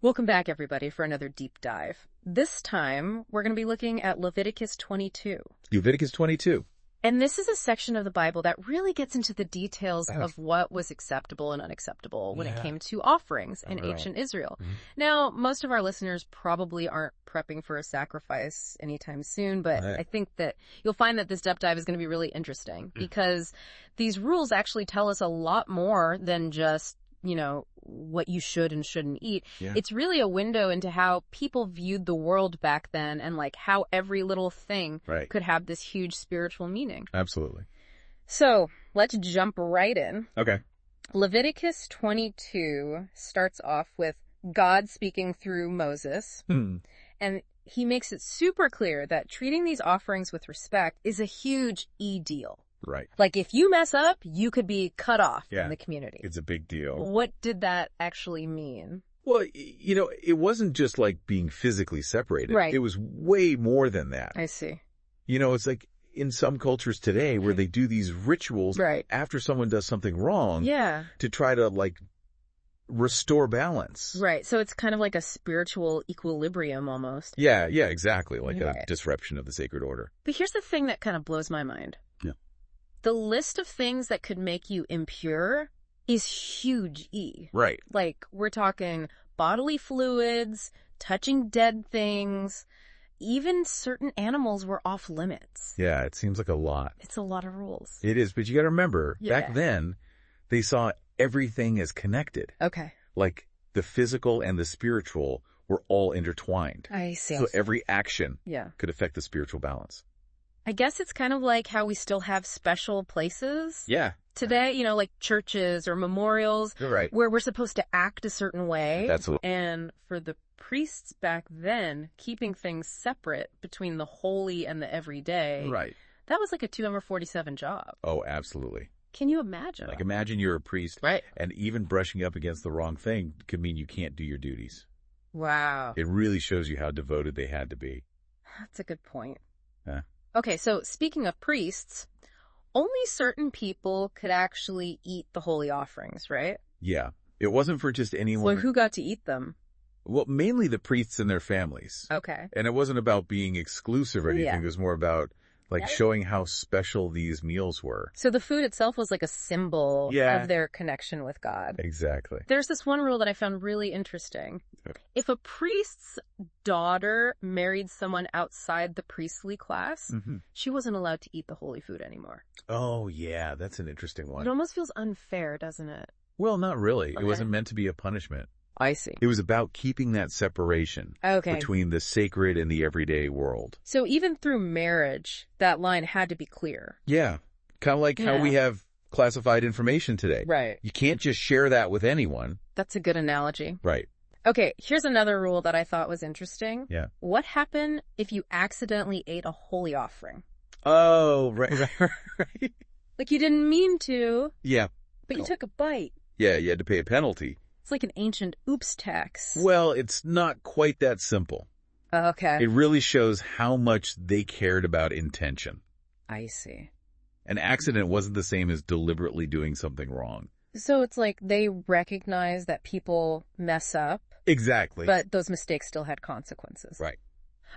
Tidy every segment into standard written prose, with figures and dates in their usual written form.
Welcome back, everybody, for another deep dive. This time, we're going to be looking at Leviticus 22. Leviticus 22. And this is a section of the Bible that really gets into the details of what was acceptable and unacceptable when it came to offerings in ancient Israel. Mm-hmm. Now, most of our listeners probably aren't prepping for a sacrifice anytime soon, but I think that you'll find that this deep dive is going to be really interesting because these rules actually tell us a lot more than just what you should and shouldn't eat. Yeah. It's really a window into how people viewed the world back then and like how every little thing could have this huge spiritual meaning. Absolutely. So let's jump right in. Okay. Leviticus 22 starts off with God speaking through Moses. And he makes it super clear that treating these offerings with respect is a huge deal. Right. Like, if you mess up, you could be cut off from the community. It's a big deal. What did that actually mean? Well, it wasn't just like being physically separated. Right. It was way more than that. I see. It's like in some cultures today where they do these rituals after someone does something wrong to try to, like, restore balance. Right. So it's kind of like a spiritual equilibrium almost. Yeah, exactly. Like a disruption of the sacred order. But here's the thing that kind of blows my mind. Yeah. The list of things that could make you impure is huge. Right. Like, we're talking bodily fluids, touching dead things, even certain animals were off limits. Yeah, it seems like a lot. It's a lot of rules. It is, but you got to remember, back then, they saw everything as connected. Okay. Like, the physical and the spiritual were all intertwined. I see. So every action could affect the spiritual balance. I guess it's kind of like how we still have special places today, like churches or memorials where we're supposed to act a certain way. Absolutely. And for the priests back then, keeping things separate between the holy and the everyday, that was like a 2 number 47 job. Oh, absolutely. Can you imagine? Like, imagine you're a priest, and even brushing up against the wrong thing could mean you can't do your duties. Wow. It really shows you how devoted they had to be. That's a good point. Yeah. Okay, so speaking of priests, only certain people could actually eat the holy offerings, right? Yeah. It wasn't for just anyone. Well, who got to eat them? Well, mainly the priests and their families. Okay. And it wasn't about being exclusive or anything. It was more about, like, showing how special these meals were. So the food itself was like a symbol of their connection with God. Exactly. There's this one rule that I found really interesting. If a priest's daughter married someone outside the priestly class, she wasn't allowed to eat the holy food anymore. Oh, yeah. That's an interesting one. It almost feels unfair, doesn't it? Well, not really. It wasn't meant to be a punishment. I see. It was about keeping that separation between the sacred and the everyday world. So even through marriage, that line had to be clear. Yeah. Kind of like how we have classified information today. Right. You can't just share that with anyone. That's a good analogy. Right. Okay, here's another rule that I thought was interesting. Yeah. What happened if you accidentally ate a holy offering? Oh, right. Like, you didn't mean to. Yeah. But you took a bite. Yeah, you had to pay a penalty. It's like an ancient oops tax. Well, it's not quite that simple. Okay. It really shows how much they cared about intention. I see. An accident wasn't the same as deliberately doing something wrong. So it's like they recognize that people mess up. Exactly. But those mistakes still had consequences. Right.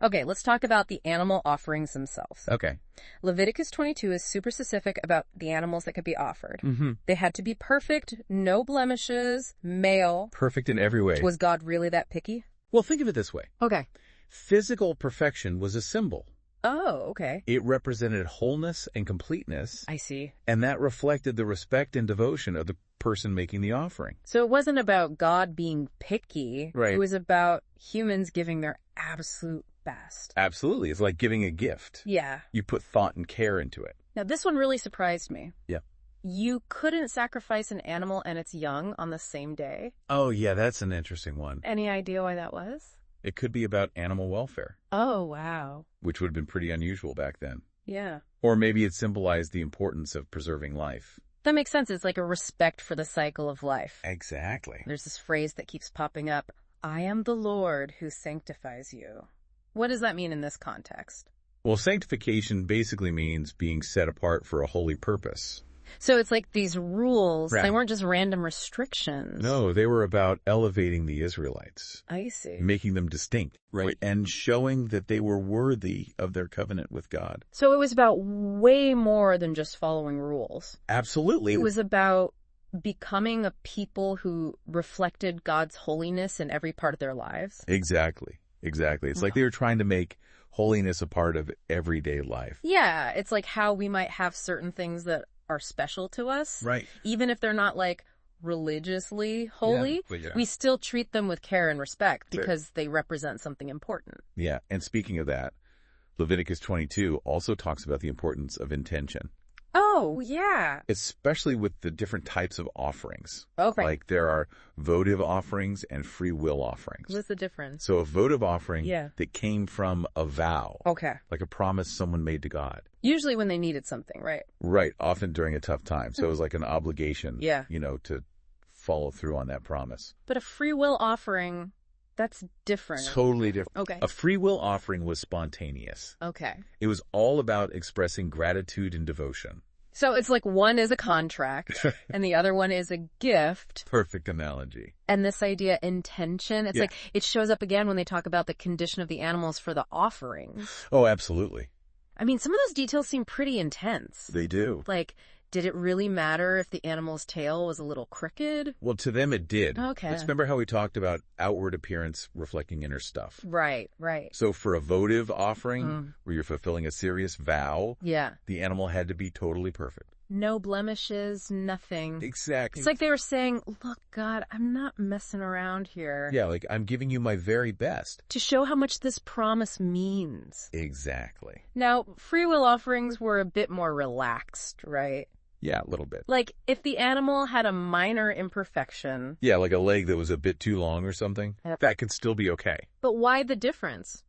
Okay, let's talk about the animal offerings themselves. Okay. Leviticus 22 is super specific about the animals that could be offered. Mm-hmm. They had to be perfect, no blemishes, male. Perfect in every way. Was God really that picky? Well, think of it this way. Okay. Physical perfection was a symbol. Oh, okay. It represented wholeness and completeness. I see. And that reflected the respect and devotion of the person making the offering. So it wasn't about God being picky. Right. It was about humans giving their absolute best. Absolutely. It's like giving a gift. Yeah. You put thought and care into it. Now, this one really surprised me. Yeah. You couldn't sacrifice an animal and its young on the same day. Oh, yeah, that's an interesting one. Any idea why that was? It could be about animal welfare. Oh, wow. Which would have been pretty unusual back then. Yeah. Or maybe it symbolized the importance of preserving life. That makes sense. It's like a respect for the cycle of life. Exactly. There's this phrase that keeps popping up, I am the Lord who sanctifies you. What does that mean in this context? Well, sanctification basically means being set apart for a holy purpose. So it's like these rules, they weren't just random restrictions. No, they were about elevating the Israelites. I see. Making them distinct, right? And showing that they were worthy of their covenant with God. So it was about way more than just following rules. Absolutely. It was about becoming a people who reflected God's holiness in every part of their lives. Exactly. It's like they were trying to make holiness a part of everyday life. Yeah, it's like how we might have certain things that are special to us. Right. Even if they're not like religiously holy, we still treat them with care and respect because they represent something important. Yeah, and speaking of that, Leviticus 22 also talks about the importance of intention. Oh, yeah. Especially with the different types of offerings. Okay. Like there are votive offerings and free will offerings. What's the difference? So a votive offering that came from a vow. Okay. Like a promise someone made to God. Usually when they needed something, right? Right. Often during a tough time. So it was like an obligation, to follow through on that promise. But a free will offering, that's different. Totally different. Okay. A free will offering was spontaneous. Okay. It was all about expressing gratitude and devotion. So it's like one is a contract and the other one is a gift. Perfect analogy. And this idea, intention, it's like it shows up again when they talk about the condition of the animals for the offerings. Oh, absolutely. I mean, some of those details seem pretty intense. They do. Like, did it really matter if the animal's tail was a little crooked? Well, to them it did. Okay. Let's remember how we talked about outward appearance reflecting inner stuff. Right. So for a votive offering, where you're fulfilling a serious vow, the animal had to be totally perfect. No blemishes, nothing. Exactly. It's like they were saying, look, God, I'm not messing around here. Yeah, like I'm giving you my very best. To show how much this promise means. Exactly. Now, free will offerings were a bit more relaxed, right? Yeah, a little bit. Like, if the animal had a minor imperfection. Yeah, like a leg that was a bit too long or something. That could still be okay. But why the difference?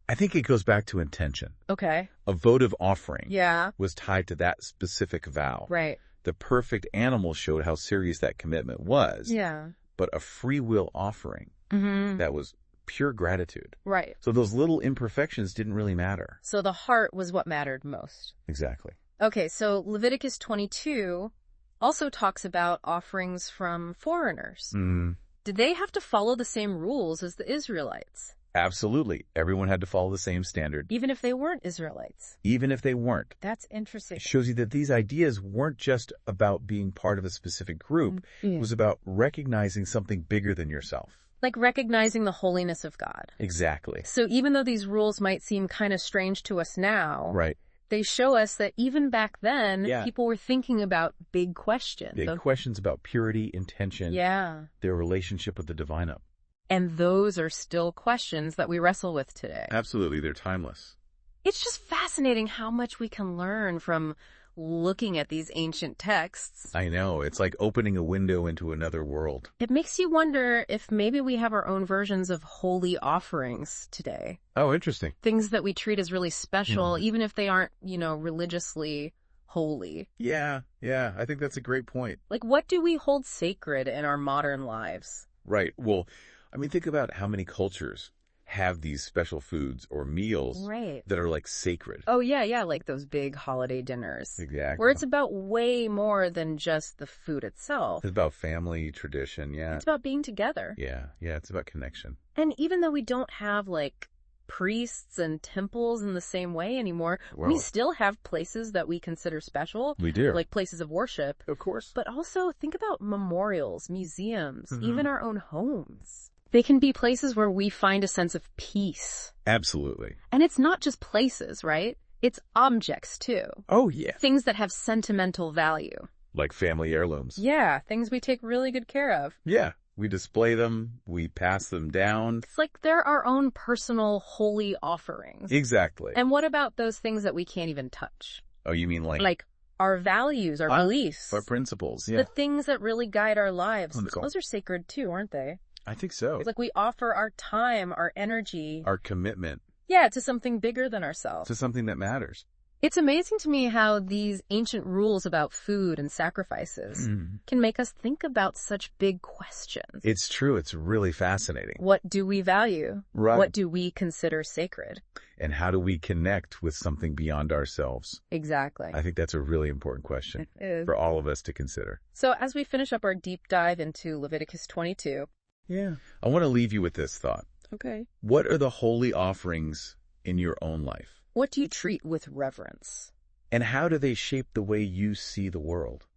I think it goes back to intention. Okay. A votive offering Yeah. was tied to that specific vow. Right. The perfect animal showed how serious that commitment was. Yeah. But a free will offering, that was pure gratitude. Right. So those little imperfections didn't really matter. So the heart was what mattered most. Exactly. Okay, so Leviticus 22 also talks about offerings from foreigners. Did they have to follow the same rules as the Israelites? Absolutely. Everyone had to follow the same standard. Even if they weren't Israelites? Even if they weren't. That's interesting. It shows you that these ideas weren't just about being part of a specific group. It was about recognizing something bigger than yourself. Like recognizing the holiness of God. Exactly. So even though these rules might seem kind of strange to us now, they show us that even back then, people were thinking about big questions. Big questions about purity, intention, their relationship with the divine. And those are still questions that we wrestle with today. Absolutely. They're timeless. It's just fascinating how much we can learn from looking at these ancient texts. I know. It's like opening a window into another world. It makes you wonder if maybe we have our own versions of holy offerings today. Oh, interesting. Things that we treat as really special, even if they aren't, religiously holy. Yeah. I think that's a great point. Like, what do we hold sacred in our modern lives? Right. Well, I mean, think about how many cultures have these special foods or meals that are like sacred. Oh, yeah, like those big holiday dinners. Exactly. Where it's about way more than just the food itself. It's about family, tradition, It's about being together. Yeah, it's about connection. And even though we don't have like priests and temples in the same way anymore, we still have places that we consider special. We do. Like places of worship. Of course. But also think about memorials, museums, even our own homes. They can be places where we find a sense of peace. Absolutely. And it's not just places, right? It's objects, too. Oh, yeah. Things that have sentimental value. Like family heirlooms. Yeah, things we take really good care of. Yeah, we display them, we pass them down. It's like they're our own personal holy offerings. Exactly. And what about those things that we can't even touch? Oh, you mean like... Like our values, our beliefs. Our principles, yeah. The things that really guide our lives. Those are sacred, too, aren't they? I think so. It's like we offer our time, our energy. Our commitment. Yeah, to something bigger than ourselves. To something that matters. It's amazing to me how these ancient rules about food and sacrifices can make us think about such big questions. It's true. It's really fascinating. What do we value? Right. What do we consider sacred? And how do we connect with something beyond ourselves? Exactly. I think that's a really important question for all of us to consider. So as we finish up our deep dive into Leviticus 22, I want to leave you with this thought. Okay. What are the holy offerings in your own life? What do you treat with reverence? And how do they shape the way you see the world?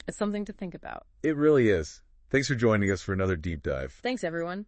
It's something to think about. It really is. Thanks for joining us for another deep dive. Thanks, everyone.